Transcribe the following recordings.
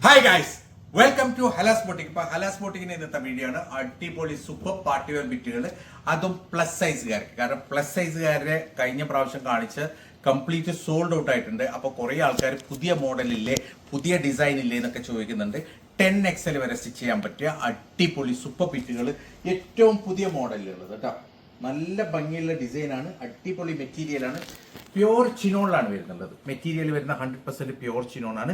Hi guys, welcome to Halas boutique. ഇപ്പൊ ഹലാസ് ബോട്ടിക്കിന്റെ ഇന്നത്തെ video ആണ് അടിപൊളി സൂപ്പർ പാർട്ടി വെയർ ബിറ്റുകൾ, അതും പ്ലസ് സൈസുകാർക്ക്. കാരണം പ്ലസ് സൈസുകാരെ കഴിഞ്ഞ പ്രാവശ്യം കാണിച്ച് കംപ്ലീറ്റ് സോൾഡ് ഔട്ട് ആയിട്ടുണ്ട്. അപ്പോൾ കുറേ ആൾക്കാർ പുതിയ മോഡലില്ലേ, പുതിയ ഡിസൈൻ ഇല്ലേ എന്നൊക്കെ ചോദിക്കുന്നുണ്ട്. 10XL വരെ സ്റ്റിച്ച് ചെയ്യാൻ പറ്റിയ അടിപൊളി സൂപ്പർ ബിറ്റുകൾ, ഏറ്റവും പുതിയ മോഡലുള്ളത് കേട്ടോ. നല്ല ഭംഗിയുള്ള ഡിസൈനാണ്, അടിപൊളി മെറ്റീരിയലാണ്, പ്യോർ ചിനോണിലാണ് വരുന്നുള്ളത്. മെറ്റീരിയൽ വരുന്ന 100% പ്യോർ ചിനോണാണ്.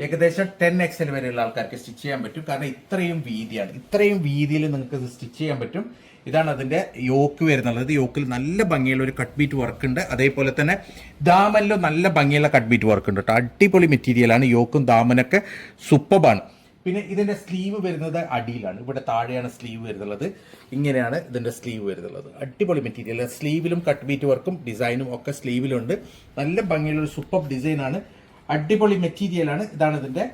ഏകദേശം 10XL വരെയുള്ള ആൾക്കാർക്ക് സ്റ്റിച്ച് ചെയ്യാൻ പറ്റും. കാരണം ഇത്രയും വീതിയാണ്, ഇത്രയും വീതിയിൽ നിങ്ങൾക്ക് ഇത് സ്റ്റിച്ച് ചെയ്യാൻ പറ്റും. ഇതാണ് അതിൻ്റെ യോക്ക് വരുന്നുള്ളത്. യോക്കിൽ നല്ല ഭംഗിയുള്ള ഒരു കട്ട് ബീറ്റ് വർക്ക് ഉണ്ട്. അതേപോലെ തന്നെ ദാമനിലും നല്ല ഭംഗിയുള്ള കട്ട് ബീറ്റ് വർക്ക് ഉണ്ട് കേട്ടോ. അടിപൊളി മെറ്റീരിയലാണ്. യോക്കും ദാമനൊക്കെ സൂപ്പറാണ്. പിന്നെ ഇതിൻ്റെ സ്ലീവ് വരുന്നത് അടിയിലാണ്, ഇവിടെ താഴെയാണ് സ്ലീവ് വരുന്നുള്ളത്. ഇങ്ങനെയാണ് ഇതിൻ്റെ സ്ലീവ് വരുന്നുള്ളത്. അടിപൊളി മെറ്റീരിയൽ, സ്ലീവിലും കട്ട് ബീറ്റ് വർക്കും ഡിസൈനും ഒക്കെ സ്ലീവിലുണ്ട്. നല്ല ഭംഗിയുള്ളൊരു സൂപ്പർ ഡിസൈനാണ്, അടിപൊളി മെറ്റീരിയലാണ്. ഇതാണ് ഇതിൻ്റെ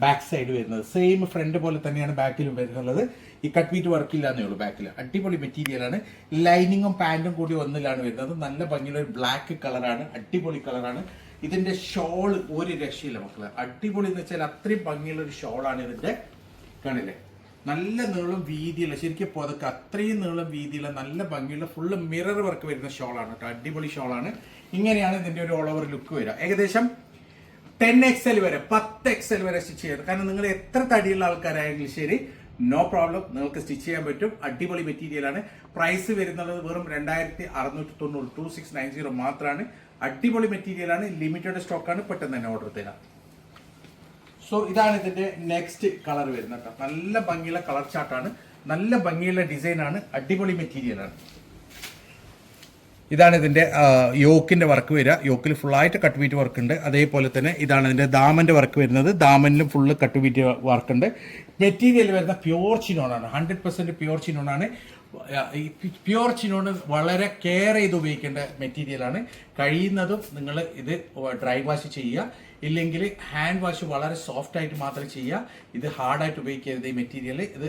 ബാക്ക് സൈഡ് വരുന്നത്. സെയിം ഫ്രണ്ട് പോലെ തന്നെയാണ് ബാക്കിലും വരുന്നുള്ളത്. ഈ കട്ട് ബീറ്റ് വർക്ക് ഇല്ലാന്നേ ഉള്ളൂ ബാക്കിൽ. അടിപൊളി മെറ്റീരിയലാണ്. ലൈനിങ്ങും പാൻറ്റും കൂടി ഒന്നിലാണ് വരുന്നത്. നല്ല ഭംഗിയുള്ള ഒരു ബ്ലാക്ക് കളറാണ്, അടിപൊളി കളറാണ്. ഇതിന്റെ ഷോൾ ഒരു രക്ഷയില്ല മക്കളെ, അടിപൊളി എന്ന് വെച്ചാൽ അത്രയും ഭംഗിയുള്ള ഒരു ഷോളാണ് ഇതിന്റെ. കാണില്ലേ, നല്ല നീളം വീതിയുള്ള, ശരിക്കും പുതക്ക് അത്രയും നീളം വീതിയുള്ള നല്ല ഭംഗിയുള്ള ഫുള്ള് മിറർ വർക്ക് വരുന്ന ഷോളാണ് കേട്ടോ. അടിപൊളി ഷോളാണ്. ഇങ്ങനെയാണ് ഇതിന്റെ ഒരു ഓൾ ഓവർ ലുക്ക് വരിക. ഏകദേശം 10XL വരെ 10XL വരെ സ്റ്റിച്ച് ചെയ്യാം. കാരണം നിങ്ങൾ എത്ര തടിയുള്ള ആൾക്കാരായെങ്കിലും ശരി, നോ പ്രോബ്ലം, നിങ്ങൾക്ക് സ്റ്റിച്ച് ചെയ്യാൻ പറ്റും. അടിപൊളി മെറ്റീരിയലാണ്. പ്രൈസ് വരുന്നത് വെറും 2690 2690 മാത്രമാണ്. അടിപൊളി മെറ്റീരിയലാണ്, ലിമിറ്റഡ് സ്റ്റോക്കാണ്, പെട്ടെന്ന് തന്നെ ഓർഡർ തരാം. സോ ഇതാണ് ഇതിന്റെ നെക്സ്റ്റ് കളർ വരുന്നത് കേട്ടോ. നല്ല ഭംഗിയുള്ള കളർ ചാർട്ടാണ്, നല്ല ഭംഗിയുള്ള ഡിസൈനാണ്, അടിപൊളി മെറ്റീരിയലാണ്. ഇതാണ് ഇതിന്റെ യോക്കിന്റെ വർക്ക് വരിക. യോക്കിൽ ഫുള്ളായിട്ട് കട്ട് ബീറ്റ് വർക്ക് ഉണ്ട്. അതേപോലെ തന്നെ ഇതാണ് ഇതിന്റെ ദാമന്റെ വർക്ക് വരുന്നത്. ദാമനിലും ഫുള്ള് കട്ട് ബീറ്റ് വർക്ക് ഉണ്ട്. മെറ്റീരിയൽ വരുന്ന പ്യോർ ചിനോണാണ്, 100% പ്യോർ ചിനോണാണ്. ഈ പ്യോർ ചിനോണ് വളരെ കെയർ ചെയ്ത് ഉപയോഗിക്കേണ്ട മെറ്റീരിയലാണ്. കഴിയുന്നതും നിങ്ങൾ ഇത് ഡ്രൈ വാഷ് ചെയ്യുക, ഇല്ലെങ്കിൽ ഹാൻഡ് വാഷ് വളരെ സോഫ്റ്റ് ആയിട്ട് മാത്രം ചെയ്യുക. ഇത് ഹാർഡായിട്ട് ഉപയോഗിക്കരുത്. ഈ മെറ്റീരിയൽ ഇത്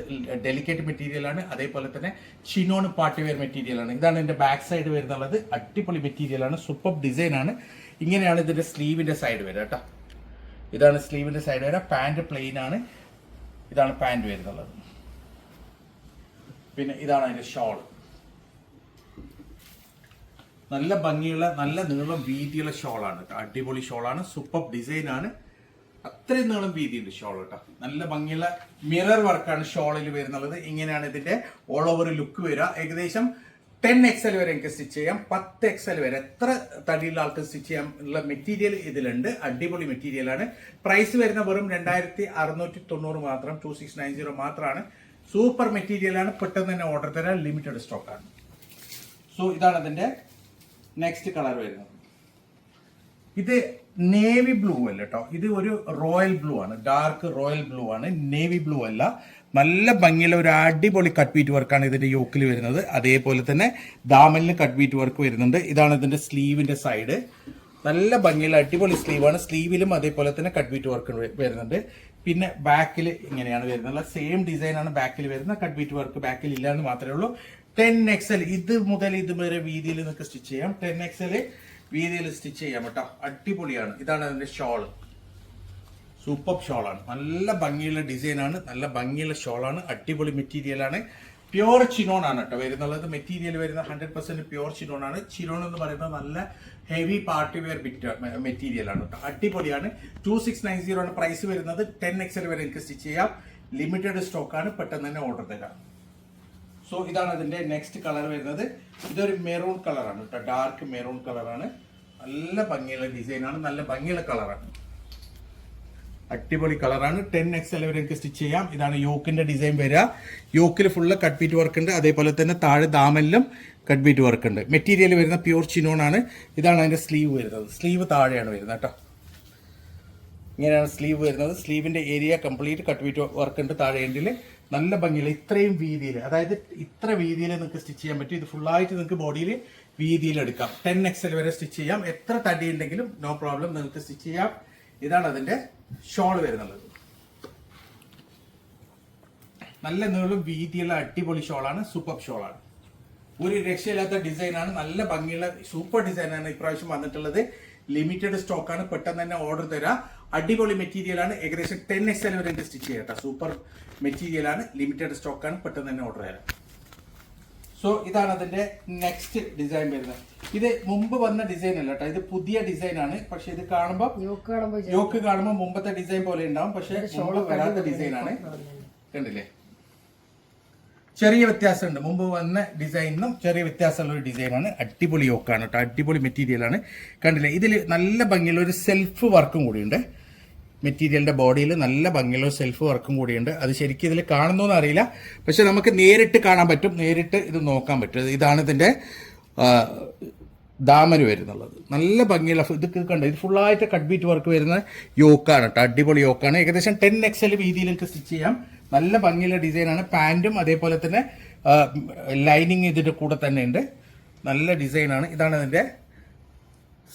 ഡെലിക്കേറ്റ് മെറ്റീരിയലാണ്. അതേപോലെ തന്നെ ചിനോൺ പാർട്ടി വെയർ മെറ്റീരിയലാണ്. ഇതാണ് ഇതിന്റെ ബാക്ക് സൈഡ് വരുന്നുള്ളത്. അടിപൊളി മെറ്റീരിയലാണ്, സൂപ്പർ ഡിസൈനാണ്. ഇങ്ങനെയാണ് ഇതിന്റെ സ്ലീവിന്റെ സൈഡ് വരിക കേട്ടോ. ഇതാണ് സ്ലീവിന്റെ സൈഡ് വരിക. പാൻറ് പ്ലെയിൻ ആണ്. ഇതാണ് പാൻറ് വരുന്നുള്ളത്. പിന്നെ ഇതാണ് അതിന്റെ ഷോൾ. നല്ല ഭംഗിയുള്ള നല്ല നീളം വീതിയുള്ള ഷോളാണ് കേട്ടോ. അടിപൊളി ഷോളാണ്, സൂപ്പർ ഡിസൈനാണ്. അത്രയും നീളം വീതിയുണ്ട് ഷോൾ കേട്ടോ. നല്ല ഭംഗിയുള്ള മിറർ വർക്കാണ് ഷോളിൽ വരുന്നുള്ളത്. ഇങ്ങനെയാണ് ഇതിന്റെ ഓൾ ഓവർ ലുക്ക് വരിക. ഏകദേശം 10XL വരെ എനിക്ക് സ്റ്റിച്ച് ചെയ്യാം, 10XL വരെ എത്ര തടിയുള്ള ആൾക്ക് സ്റ്റിച്ച് ചെയ്യാൻ ഉള്ള മെറ്റീരിയൽ ഇതിലുണ്ട്. അടിപൊളി മെറ്റീരിയലാണ്. പ്രൈസ് വരുന്ന വെറും 2690 മാത്രം, 2690 മാത്രമാണ്. സൂപ്പർ മെറ്റീരിയലാണ്, പെട്ടെന്ന് തന്നെ ഓർഡർ തരാൻ, ലിമിറ്റഡ് സ്റ്റോക്കാണ്. സോ ഇതാണ് അതിന്റെ നെക്സ്റ്റ് കളർ വരുന്നത്. ഇത് നേവി ബ്ലൂ അല്ല കേട്ടോ, ഇത് ഒരു റോയൽ ബ്ലൂ ആണ്, ഡാർക്ക് റോയൽ ബ്ലൂ ആണ്, നേവി ബ്ലൂ അല്ല. നല്ല ഭംഗിയുള്ള ഒരു അടിപൊളി കട്ട് ബീറ്റ് വർക്കാണ് ഇതിന്റെ യോക്കിൽ വരുന്നത്. അതേപോലെ തന്നെ ദാമനിൽ കട്ട് ബീറ്റ് വർക്ക് വരുന്നുണ്ട്. ഇതാണ് ഇതിന്റെ സ്ലീവിന്റെ സൈഡ്. നല്ല ഭംഗിയുള്ള അടിപൊളി സ്ലീവാണ്. സ്ലീവിലും അതേപോലെ തന്നെ കട്ട് ബീറ്റ് വർക്ക് വരുന്നുണ്ട്. പിന്നെ ബാക്കിൽ ഇങ്ങനെയാണ് വരുന്നത്. സെയിം ഡിസൈനാണ് ബാക്കിൽ വരുന്നത്. കട്ട് ബീറ്റ് വർക്ക് ബാക്കിൽ ഇല്ല എന്ന് മാത്രമേ ഉള്ളൂ. 10XL ഇത് മുതൽ ഇത് വരെ വീതിയിൽ നിങ്ങൾക്ക് സ്റ്റിച്ച് ചെയ്യാം. 10XL വീതിയിൽ സ്റ്റിച്ച് ചെയ്യാം കേട്ടോ. അടിപൊളിയാണ്. ഇതാണ് അതിന്റെ ഷോള്, സൂപ്പർ ഷോളാണ്. നല്ല ഭംഗിയുള്ള ഡിസൈനാണ്, നല്ല ഭംഗിയുള്ള ഷോളാണ്, അടിപൊളി മെറ്റീരിയലാണ്. പ്യോർ ചിനോൺ ആണ് കേട്ടോ വരുന്നുള്ളത്. മെറ്റീരിയൽ വരുന്ന 100% പ്യോർ ചിനോൺ ആണ്. ചിനോൺ എന്ന് പറയുന്നത് നല്ല heavy party wear bit material ആണ് കേട്ടോ. അടിപൊളിയാണ്. 2690 ആണ് പ്രൈസ് വരുന്നത്. 10XL വരെ എനിക്ക് സ്റ്റിച്ച് ചെയ്യാം, ലിമിറ്റഡ് സ്റ്റോക്കാണ്, പെട്ടെന്ന് തന്നെ ഓർഡർ തരാം. സോ ഇതാണ് അതിന്റെ നെക്സ്റ്റ് കളർ വരുന്നത്. ഇതൊരു മെറൂൺ കളറാണ് കേട്ടോ, ഡാർക്ക് മെറൂൺ കളറാണ്. നല്ല ഭംഗിയുള്ള ഡിസൈനാണ്, നല്ല ഭംഗിയുള്ള കളറാണ്, അടിപൊളി കളറാണ്. 10XL വരെ എനിക്ക് സ്റ്റിച്ച് ചെയ്യാം. ഇതാണ് യോക്കിന്റെ ഡിസൈൻ വരിക. യോക്കിൽ ഫുള്ള് കട്ട് ബീറ്റ് വർക്ക് ഉണ്ട്. അതേപോലെ തന്നെ താഴെ ദാമനിലും കട്ട് ബീറ്റ് വർക്ക് ഉണ്ട്. മെറ്റീരിയൽ വരുന്ന പ്യൂർ ചിനോൺ ആണ്. ഇതാണ് അതിന്റെ സ്ലീവ് വരുന്നത്. സ്ലീവ് താഴെയാണ് വരുന്നത് കേട്ടോ. ഇങ്ങനെയാണ് സ്ലീവ് വരുന്നത്. സ്ലീവിന്റെ area complete cut bead work ഉണ്ട്. താഴെ എൻഡിൽ നല്ല ഭംഗിയില്ല, ഇത്രയും വീതിയിൽ, അതായത് ഇത്ര വീതിയിൽ നിങ്ങൾക്ക് സ്റ്റിച്ച് ചെയ്യാൻ പറ്റും. ഇത് ഫുള്ളായിട്ട് നിങ്ങൾക്ക് ബോഡിയിൽ വീതിയിൽ എടുക്കാം. 10XL വരെ സ്റ്റിച്ച് ചെയ്യാം. എത്ര തടി ഉണ്ടെങ്കിലും നോ പ്രോബ്ലം, നിങ്ങൾക്ക് സ്റ്റിച്ച് ചെയ്യാം. ഇതാണ് അതിന്റെ ഷോൾ വരുന്നത്. നല്ല നീളം വീതിയുള്ള അടിപൊളി ഷോളാണ്, സൂപ്പർ ഷോളാണ്. ഒരു രക്ഷയില്ലാത്ത ഡിസൈനാണ്, നല്ല ഭംഗിയുള്ള സൂപ്പർ ഡിസൈനാണ് ഇപ്രാവശ്യം വന്നിട്ടുള്ളത്. ലിമിറ്റഡ് സ്റ്റോക്കാണ്, പെട്ടെന്ന് തന്നെ ഓർഡർ തരാം. അടിപൊളി മെറ്റീരിയലാണ്. ഏകദേശം 10XL വരെ സ്റ്റിച്ച് ചെയ്യട്ടെ. സൂപ്പർ മെറ്റീരിയലാണ്, ലിമിറ്റഡ് സ്റ്റോക്കാണ്, പെട്ടെന്ന് തന്നെ ഓർഡർ ചെയ്യാം. സോ ഇതാണ് അതിന്റെ നെക്സ്റ്റ് ഡിസൈൻ വരുന്നത്. ഇത് മുമ്പ് വന്ന ഡിസൈൻ അല്ല കേട്ടോ, ഇത് പുതിയ ഡിസൈൻ ആണ്. പക്ഷെ ഇത് കാണുമ്പോൾ യോക്ക് കാണുമ്പോൾ മുമ്പത്തെ ഡിസൈൻ പോലെ ഉണ്ടാവും, പക്ഷെ മുമ്പ് വരാത്ത ഡിസൈൻ ആണ്. കണ്ടില്ലേ, ചെറിയ വ്യത്യാസമുണ്ട്. മുമ്പ് വന്ന ഡിസൈനും ചെറിയ വ്യത്യാസമുള്ള ഒരു ഡിസൈനാണ്. അടിപൊളി യോക്കാണ് കേട്ടോ, അടിപൊളി മെറ്റീരിയലാണ്. കണ്ടില്ലേ, ഇതിൽ നല്ല ഭംഗിയുള്ള ഒരു സെൽഫ് വർക്കും കൂടിയുണ്ട്. മെറ്റീരിയലിന്റെ ബോഡിയിൽ നല്ല ഭംഗിയുള്ള സെൽഫ് വർക്കും കൂടിയുണ്ട്. അത് ശരിക്കും ഇതിൽ കാണുന്നോന്ന് അറിയില്ല, പക്ഷെ നമുക്ക് നേരിട്ട് കാണാൻ പറ്റും, നേരിട്ട് ഇത് നോക്കാൻ പറ്റും. ഇതാണ് ഇതിന്റെ ദാമന് വരുന്നുള്ളത്. നല്ല ഭംഗിയുള്ള ഇത് കണ്ട, ഇത് ഫുള്ളായിട്ട് കട്ട് ബീറ്റ് വർക്ക് വരുന്ന യോക്കാണ് കേട്ടോ, അടിപൊളി യോക്കാണ്. ഏകദേശം 10XL വീതിയിലേക്ക് സ്റ്റിച്ച് ചെയ്യാം. നല്ല ഭംഗിയുള്ള ഡിസൈനാണ്. പാൻറ്റും അതേപോലെ തന്നെ ലൈനിങ് ഇതിന്റെ കൂടെ തന്നെ ഉണ്ട്. നല്ല ഡിസൈനാണ്. ഇതാണ് ഇതിന്റെ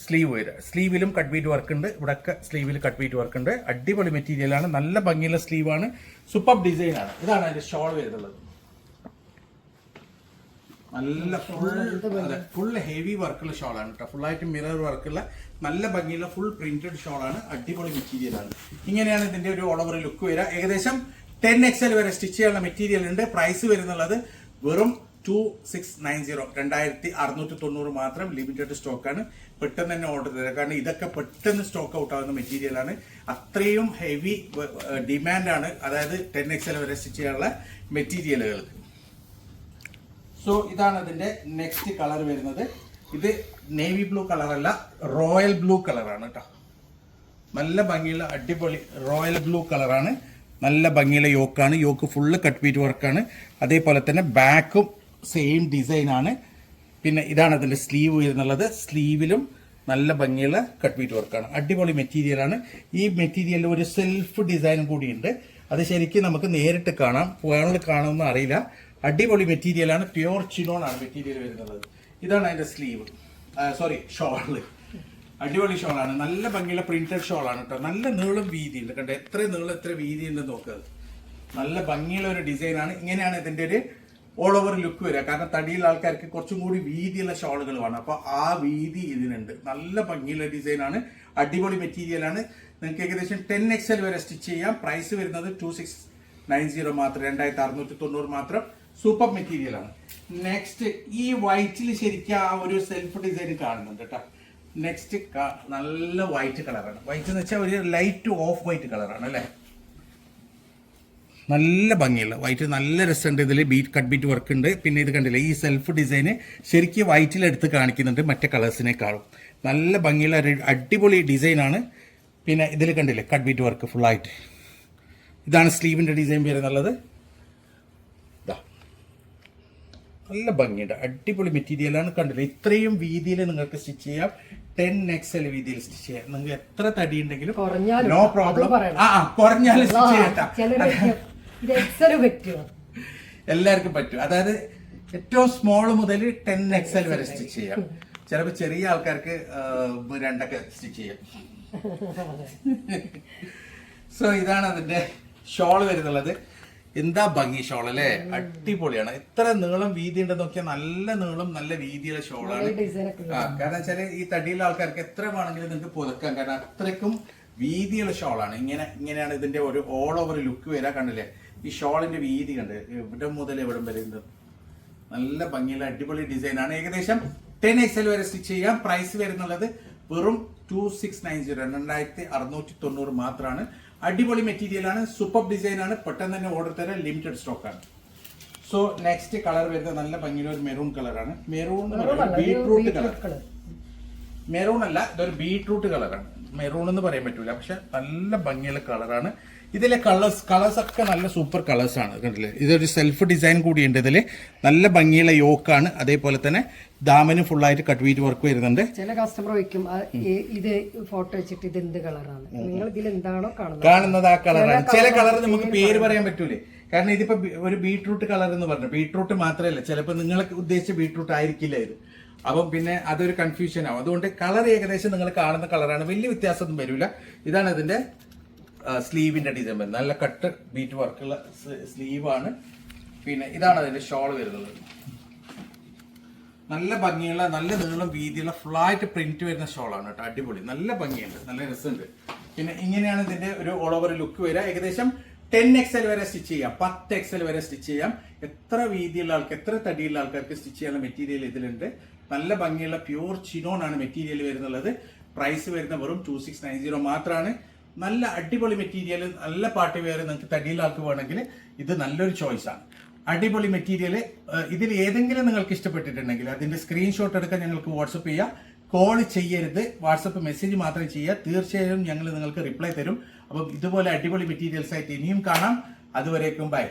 സ്ലീവ് വരിക. സ്ലീവിലും കട്ട് ബീറ്റ് വർക്ക് ഉണ്ട്, ഇവിടെയൊക്കെ സ്ലീവിൽ കട്ട് ബീറ്റ് വർക്ക് ഉണ്ട്. അടിപൊളി മെറ്റീരിയലാണ്, നല്ല ഭംഗിയുള്ള സ്ലീവാണ്, സൂപ്പർ ഡിസൈനാണ്. ഇതാണ് അതിന്റെ ഷോൾ വരുന്നുള്ളത്. നല്ല ഫുൾ ഹെവി വർക്കുള്ള ഷോളാണ് കേട്ടോ, ഫുള്ളായിട്ട് മിറർ വർക്കുള്ള നല്ല ഭംഗിയുള്ള ഫുൾ പ്രിന്റഡ് ഷോളാണ്. അടിപൊളി മെറ്റീരിയലാണ്. ഇങ്ങനെയാണ് ഇതിന്റെ ഒരു ഓൾ ഓവർ ലുക്ക് വരിക. ഏകദേശം 10XL വരെ സ്റ്റിച്ച് ചെയ്യാനുള്ള മെറ്റീരിയൽ ഉണ്ട്. പ്രൈസ് വരുന്നുള്ളത് വെറും 2690, 2690 മാത്രം. ലിമിറ്റഡ് സ്റ്റോക്കാണ്, പെട്ടെന്ന് തന്നെ ഓർഡർ തരാം. കാരണം ഇതൊക്കെ പെട്ടെന്ന് സ്റ്റോക്ക് ഔട്ട് ആവുന്ന മെറ്റീരിയലാണ്. അത്രയും ഹെവി ഡിമാൻഡാണ്, അതായത് 10XL വരെ സ്റ്റിച്ച് ചെയ്യാനുള്ള മെറ്റീരിയലുകൾക്ക്. സോ ഇതാണ് അതിന്റെ നെക്സ്റ്റ് കളർ വരുന്നത്. ഇത് നേവി ബ്ലൂ കളറല്ല, റോയൽ ബ്ലൂ കളറാണ് കേട്ടോ. നല്ല ഭംഗിയുള്ള അടിപൊളി റോയൽ ബ്ലൂ കളറാണ്. നല്ല ഭംഗിയുള്ള യോക്കാണ്. യോക്ക് ഫുള്ള് കട്ട് ബീറ്റ് വർക്കാണ്. അതേപോലെ തന്നെ ബാക്കും സെയിം ഡിസൈൻ ആണ്. പിന്നെ ഇതാണ് അതിന്റെ സ്ലീവ് വരുന്നുള്ളത്. സ്ലീവിലും നല്ല ഭംഗിയുള്ള കട്ട് ബീറ്റ് വർക്കാണ്. അടിപൊളി മെറ്റീരിയലാണ്. ഈ മെറ്റീരിയലിൽ ഒരു സെൽഫ് ഡിസൈനും കൂടിയുണ്ട്. അത് ശരിക്കും നമുക്ക് നേരിട്ട് കാണാം, ഫോണിൽ കാണുമെന്ന് അറിയില്ല. അടിപൊളി മെറ്റീരിയലാണ്. പ്യുവർ ചിനോൺ ആണ് മെറ്റീരിയൽ വരുന്നത്. ഇതാണ് അതിന്റെ സ്ലീവ്, സോറി ഷോള്. അടിപൊളി ഷോളാണ്. നല്ല ഭംഗിയുള്ള പ്രിന്റഡ് ഷോളാണ് കേട്ടോ. നല്ല നീളം വീതി ഉണ്ട്. കണ്ടോ, എത്ര നീളം എത്ര വീതി ഉണ്ട് നോക്കുക. നല്ല ഭംഗിയുള്ള ഒരു ഡിസൈനാണ്. ഇങ്ങനെയാണ് ഇതിന്റെ ഒരു ഓൾ ഓവർ ലുക്ക് വരിക. കാരണം തടിയുള്ള ആൾക്കാർക്ക് കുറച്ചും കൂടി വീതിയുള്ള ഷോളുകൾ വേണം. അപ്പൊ ആ വീതി ഇതിനുണ്ട്. നല്ല ഭംഗിയുള്ള ഡിസൈനാണ്. അടിപൊളി മെറ്റീരിയലാണ്. നിങ്ങൾക്ക് ഏകദേശം 10XL വരെ സ്റ്റിച്ച് ചെയ്യാം. പ്രൈസ് വരുന്നത് 2690 മാത്രം, 2690 മാത്രം. സൂപ്പർ മെറ്റീരിയലാണ്. നെക്സ്റ്റ് ഈ വൈറ്റിൽ ശരിക്കും ആ ഒരു സെൽഫ് ഡിസൈൻ കാണുന്നുണ്ട് കേട്ടോ. നെക്സ്റ്റ് നല്ല വൈറ്റ് കളറാണ്. വൈറ്റ് എന്ന് വെച്ചാൽ ഒരു ലൈറ്റ് ഓഫ് വൈറ്റ് കളറാണ് അല്ലേ. നല്ല ഭംഗിയുള്ള വൈറ്റ്, നല്ല രസമുണ്ട്. ഇതിൽ കട്ട് ബീറ്റ് വർക്ക് ഉണ്ട്. പിന്നെ ഇത് കണ്ടില്ലേ, ഈ സെൽഫ് ഡിസൈന് ശരിക്കും വൈറ്റിലെടുത്ത് കാണിക്കുന്നുണ്ട് മറ്റേ കളേഴ്സിനേക്കാളും. നല്ല ഭംഗിയുള്ള അടിപൊളി ഡിസൈനാണ്. പിന്നെ ഇതിൽ കണ്ടില്ലേ കട്ട് ബീറ്റ് വർക്ക് ഫുള്ളായിട്ട്. ഇതാണ് സ്ലീവിൻ്റെ ഡിസൈൻ വരുന്നുള്ളത്. നല്ല ഭംഗിയുണ്ട്, അടിപൊളി മെറ്റീരിയലാണ്. കണ്ടില്ലേ, ഇത്രയും വീതിയിൽ നിങ്ങൾക്ക് സ്റ്റിച്ച് ചെയ്യാം. 10XL വീതിയിൽ സ്റ്റിച്ച് ചെയ്യാം. നിങ്ങൾക്ക് എത്ര തടി ഉണ്ടെങ്കിലും നോ പ്രോബ്ലം. കുറഞ്ഞാലും സ്റ്റിച്ച് ചെയ്യട്ടാ, എല്ലാവർക്കും പറ്റും. അതായത് ഏറ്റവും സ്മോൾ മുതൽ 10XL വരെ സ്റ്റിച്ച് ചെയ്യാം. ചിലപ്പോൾ ചെറിയ ആൾക്കാർക്ക് 2 സ്റ്റിച്ച് ചെയ്യാം. സോ ഇതാണ് അതിന്റെ ഷോൾ വരുന്നുള്ളത്. എന്താ ഭംഗി ഷോൾ അല്ലേ, അടിപൊളിയാണ്. എത്ര നീളം വീതി ഉണ്ടെന്ന് നോക്കിയാൽ നല്ല നീളം നല്ല വീതിയുള്ള ഷോളാണ്. കാരണം വെച്ചാല് ഈ തടിയുള്ള ആൾക്കാർക്ക് എത്ര വേണമെങ്കിലും നിങ്ങൾക്ക് പുതക്കാം. കാരണം അത്രയ്ക്കും വീതിയുള്ള ഷോളാണ്. ഇങ്ങനെയാണ് ഇതിന്റെ ഒരു ഓൾ ഓവർ ലുക്ക് വരാൻ. കണ്ടില്ലേ, ഈ ഷോളിന്റെ വീതി കണ്ട് ഇവിടെ മുതൽ എവിടെ വരെ നല്ല ഭംഗിയുള്ള അടിപൊളി ഡിസൈനാണ്. ഏകദേശം 10XL വരെ സ്റ്റിച്ച് ചെയ്യാം. പ്രൈസ് വരുന്നുള്ളത് വെറും 2690, 2690 മാത്രമാണ്. അടിപൊളി മെറ്റീരിയലാണ്, സൂപ്പർ ഡിസൈനാണ്. പെട്ടെന്ന് തന്നെ ഓർഡർ തരാൻ, ലിമിറ്റഡ് സ്റ്റോക്കാണ്. സോ നെക്സ്റ്റ് കളർ വരുന്നത് നല്ല ഭംഗിയുള്ള ഒരു മെറൂൺ കളറാണ്. Maroon beetroot colour. മെറൂൺ അല്ല, ഇതൊരു ബീട്രൂട്ട് കളറാണ്. മെറൂൺ എന്ന് പറയാൻ പറ്റൂല, പക്ഷെ നല്ല ഭംഗിയുള്ള കളറാണ്. ഇതിലെ കളേഴ്സ് ഒക്കെ നല്ല സൂപ്പർ കളേഴ്സ് ആണ്. കണ്ടില്ലേ, ഇതൊരു സെൽഫ് ഡിസൈൻ കൂടിയുണ്ട്. ഇതിൽ നല്ല ഭംഗിയുള്ള യോക്കാണ്. അതേപോലെ തന്നെ ദാമന് ഫുള്ളായിട്ട് കട്ട് ബീറ്റ് വർക്ക് വരുന്നുണ്ട്. ചില കസ്റ്റമർ വയ്ക്കും ഇത് ഫോട്ടോ വെച്ചിട്ട് ഇത് എന്ത് കളറാണ്, നിങ്ങൾ ഇതിൽ എന്താണോ കാണുന്നത് ആ കളറാണ്. ചില കളർ നമുക്ക് പേര് പറയാൻ പറ്റൂലേ. കാരണം ഇതിപ്പോ ഒരു ബീട്രൂട്ട് കളർ എന്ന് പറഞ്ഞു, ബീട്രൂട്ട് മാത്രമല്ല, ചിലപ്പോൾ നിങ്ങൾക്ക് ഉദ്ദേശിച്ച ബീട്രൂട്ട് ആയിരിക്കില്ല ഇത്. അപ്പം പിന്നെ അതൊരു കൺഫ്യൂഷൻ ആവും. അതുകൊണ്ട് കളർ ഏകദേശം നിങ്ങൾ കാണുന്ന കളറാണ്, വലിയ വ്യത്യാസമൊന്നും വരില്ല. ഇതാണ് ഇതിന്റെ സ്ലീവിന്റെ ഡിസൈൻ. നല്ല കട്ട് ബീറ്റ് വർക്കുള്ള സ്ലീവാണ്. പിന്നെ ഇതാണ് അതിന്റെ ഷോൾ വരുന്നത്. നല്ല ഭംഗിയുള്ള നല്ല നീളം വീതിയുള്ള ഫ്ലാറ്റ് പ്രിന്റ് വരുന്ന ഷോളാണ് കേട്ടോ. അടിപൊളി, നല്ല ഭംഗിയുണ്ട്, നല്ല രസമുണ്ട്. പിന്നെ ഇങ്ങനെയാണ് ഇതിന്റെ ഒരു ഓൾ ഓവർ ലുക്ക് വരിക. ഏകദേശം 10XL വരെ സ്റ്റിച്ച് ചെയ്യാം, 10XL വരെ സ്റ്റിച്ച് ചെയ്യാം. എത്ര വീതിയുള്ള ആൾക്ക്, എത്ര തടിയുള്ള ആൾക്കാർക്ക് സ്റ്റിച്ച് ചെയ്യാനുള്ള മെറ്റീരിയൽ ഇതിലുണ്ട്. നല്ല ഭംഗിയുള്ള പ്യൂർ ചിനോൺ ആണ് മെറ്റീരിയൽ വരുന്നുള്ളത്. പ്രൈസ് വരുന്ന വെറും 2690 മാത്രമാണ്. നല്ല അടിപൊളി മെറ്റീരിയൽ, നല്ല പാർട്ടി വെയർ നിങ്ങൾക്ക് തടിയുള്ള ആൾക്ക് വേണമെങ്കിൽ ഇത് നല്ലൊരു ചോയ്സ് ആണ്. അടിപൊളി മെറ്റീരിയൽ. ഇതിൽ ഏതെങ്കിലും നിങ്ങൾക്ക് ഇഷ്ടപ്പെട്ടിട്ടുണ്ടെങ്കിൽ അതിന്റെ സ്ക്രീൻഷോട്ട് എടുക്കാൻ ഞങ്ങൾക്ക് വാട്സപ്പ് ചെയ്യാം. കോൾ ചെയ്യരുത്, വാട്സപ്പ് മെസ്സേജ് മാത്രം ചെയ്യുക. തീർച്ചയായും ഞങ്ങൾ നിങ്ങൾക്ക് റിപ്ലൈ തരും. അപ്പം ഇതുപോലെ അടിപൊളി മെറ്റീരിയൽസ് ആയിട്ട് ഇനിയും കാണാം. അതുവരേക്കും ബൈ.